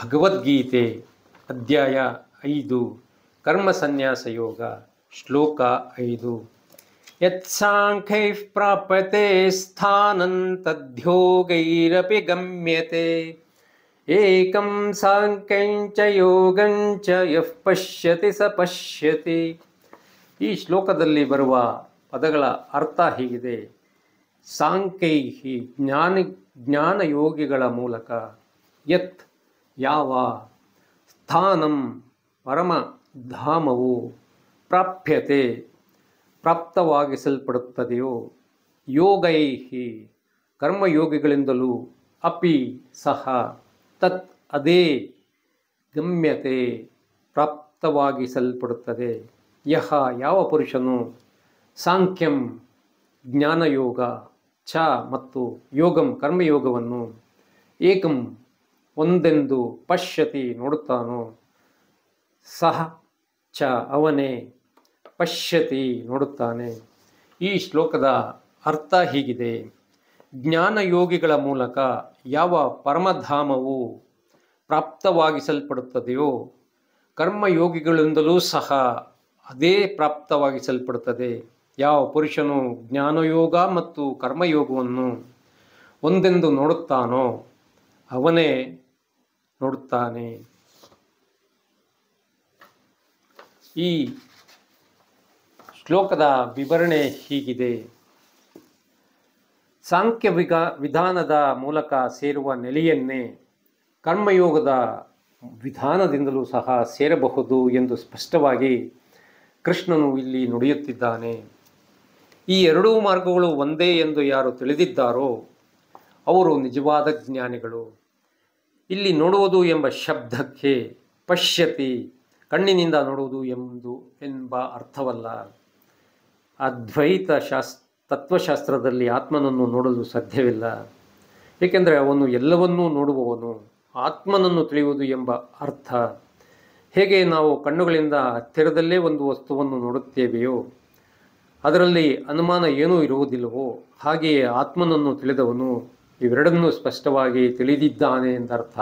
ಭಗವದ್ಗೀತೆ ಅಧ್ಯಾಯ 5 ಕರ್ಮ ಸನ್ಯಾಸ ಯೋಗ ಶ್ಲೋಕ 5 ಯತ್ಸಾಂಖ್ಯೈಃ ಪ್ರಾಪ್ಯತೆ ಸ್ಥಾನಂ ತದ್ಯೋಗೈರಪಿ ಗಮ್ಯತೆ ಏಕಂ ಸಾಂಖ್ಯಂ ಚ ಯೋಗಂ ಚ ಯಃ ಪಶ್ಯತಿ ಸ ಪಶ್ಯತಿ. ಈ ಶ್ಲೋಕದಲ್ಲಿ ಬರುವ ಪದಗಳ ಅರ್ಥ ಹೀಗಿದೆ. ಸಾಂಖ್ಯೈಹಿ ಜ್ಞಾನಯೋಗಿಗಳ ಮೂಲಕ, ಯತ್ ಯಾವ, ಸ್ಥಾನಂ ಪರಮಧಾಮವು, ಪ್ರಾಪ್ಯತೆ ಪ್ರಾಪ್ತವಾಗಿಸಲ್ಪಡುತ್ತದೆಯೋ, ಯೋಗೈಹಿ ಕರ್ಮಯೋಗಿಗಳಿಂದಲೂ, ಅಪಿ ಸಹ ತತ್ ಅದೇ, ಗಮ್ಯತೆ ಪ್ರಾಪ್ತವಾಗಿಸಲ್ಪಡುತ್ತದೆ. ಯಹ ಯಾವ ಪುರುಷನು ಸಾಂಖ್ಯಂ ಜ್ಞಾನಯೋಗ, ಚ ಮತ್ತು ಯೋಗಂ ಕರ್ಮಯೋಗವನ್ನು, ಏಕಂ ಒಂದೆಂದು, ಪಶ್ಯತಿ ನೋಡುತ್ತಾನೋ, ಸಹ ಚ ಅವನೇ, ಪಶ್ಯತಿ ನೋಡುತ್ತಾನೆ. ಈ ಶ್ಲೋಕದ ಅರ್ಥ ಹೀಗಿದೆ. ಜ್ಞಾನಯೋಗಿಗಳ ಮೂಲಕ ಯಾವ ಪರಮಧಾಮವು ಪ್ರಾಪ್ತವಾಗಿಸಲ್ಪಡುತ್ತದೆಯೋ, ಕರ್ಮಯೋಗಿಗಳಿಂದಲೂ ಸಹ ಅದೇ ಪ್ರಾಪ್ತವಾಗಿಸಲ್ಪಡುತ್ತದೆ. ಯಾವ ಪುರುಷನು ಜ್ಞಾನಯೋಗ ಮತ್ತು ಕರ್ಮಯೋಗವನ್ನು ಒಂದೆಂದು ನೋಡುತ್ತಾನೋ ಅವನೇ ನೋಡುತ್ತಾನೆ. ಈ ಶ್ಲೋಕದ ವಿವರಣೆ ಹೀಗಿದೆ. ಸಾಂಖ್ಯ ವಿಧಾನದ ಮೂಲಕ ಸೇರುವ ನೆಲೆಯನ್ನೇ ಕರ್ಮಯೋಗದ ವಿಧಾನದಿಂದಲೂ ಸಹ ಸೇರಬಹುದು ಎಂದು ಸ್ಪಷ್ಟವಾಗಿ ಕೃಷ್ಣನು ಇಲ್ಲಿ ನುಡಿಯುತ್ತಿದ್ದಾನೆ. ಈ ಎರಡೂ ಮಾರ್ಗಗಳು ಒಂದೇ ಎಂದು ಯಾರು ತಿಳಿದಿದ್ದಾರೋ ಅವರು ನಿಜವಾದ ಜ್ಞಾನಿಗಳು. ಇಲ್ಲಿ ನೋಡುವುದು ಎಂಬ ಶಬ್ದಕ್ಕೆ ಪಶ್ಯತಿ ಕಣ್ಣಿನಿಂದ ನೋಡುವುದು ಎಂಬ ಅರ್ಥವಲ್ಲ. ಅದ್ವೈತ ತತ್ವಶಾಸ್ತ್ರದಲ್ಲಿ ಆತ್ಮನನ್ನು ನೋಡಲು ಸಾಧ್ಯವಿಲ್ಲ. ಏಕೆಂದರೆ ಅವನು ಎಲ್ಲವನ್ನೂ ನೋಡುವವನು. ಆತ್ಮನನ್ನು ತಿಳಿಯುವುದು ಎಂಬ ಅರ್ಥ. ಹೇಗೆ ನಾವು ಕಣ್ಣುಗಳಿಂದ ಹತ್ತಿರದಲ್ಲೇ ಒಂದು ವಸ್ತುವನ್ನು ನೋಡುತ್ತೇವೆಯೋ, ಅದರಲ್ಲಿ ಅನುಮಾನ ಏನೂ ಇರುವುದಿಲ್ಲವೋ, ಹಾಗೆಯೇ ಆತ್ಮನನ್ನು ತಿಳಿದವನು ಇವೆರಡನ್ನೂ ಸ್ಪಷ್ಟವಾಗಿ ತಿಳಿದಿದ್ದಾನೆ ಎಂದರ್ಥ.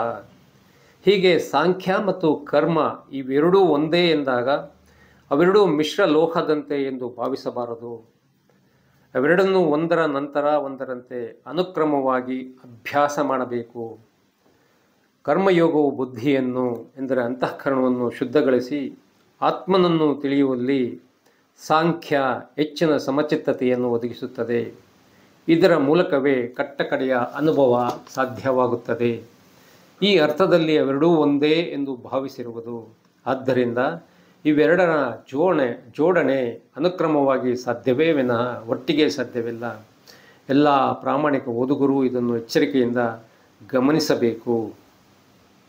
ಹೀಗೆ ಸಾಂಖ್ಯ ಮತ್ತು ಕರ್ಮ ಇವೆರಡೂ ಒಂದೇ ಎಂದಾಗ ಅವೆರಡೂ ಮಿಶ್ರ ಲೋಹದಂತೆ ಎಂದು ಭಾವಿಸಬಾರದು. ಅವೆರಡನ್ನೂ ಒಂದರ ನಂತರ ಒಂದರಂತೆ ಅನುಕ್ರಮವಾಗಿ ಅಭ್ಯಾಸ ಮಾಡಬೇಕು. ಕರ್ಮಯೋಗವು ಬುದ್ಧಿಯನ್ನು, ಎಂದರೆ ಅಂತಃಕರಣವನ್ನು ಶುದ್ಧಗೊಳಿಸಿ ಆತ್ಮನನ್ನು ತಿಳಿಯುವಲ್ಲಿ ಸಾಂಖ್ಯ ಹೆಚ್ಚಿನ ಸಮಚಿತ್ತತೆಯನ್ನು ಒದಗಿಸುತ್ತದೆ. ಇದರ ಮೂಲಕವೇ ಕಟ್ಟಕಡೆಯ ಅನುಭವ ಸಾಧ್ಯವಾಗುತ್ತದೆ. ಈ ಅರ್ಥದಲ್ಲಿ ಅವೆರಡೂ ಒಂದೇ ಎಂದು ಭಾವಿಸಿರುವುದು. ಆದ್ದರಿಂದ ಇವೆರಡರ ಜೋಡಣೆ ಅನುಕ್ರಮವಾಗಿ ಸಾಧ್ಯವೇ ವಿನಃ ಒಟ್ಟಿಗೆ ಸಾಧ್ಯವಿಲ್ಲ. ಎಲ್ಲ ಪ್ರಾಮಾಣಿಕ ಓದುಗರು ಇದನ್ನು ಎಚ್ಚರಿಕೆಯಿಂದ ಗಮನಿಸಬೇಕು.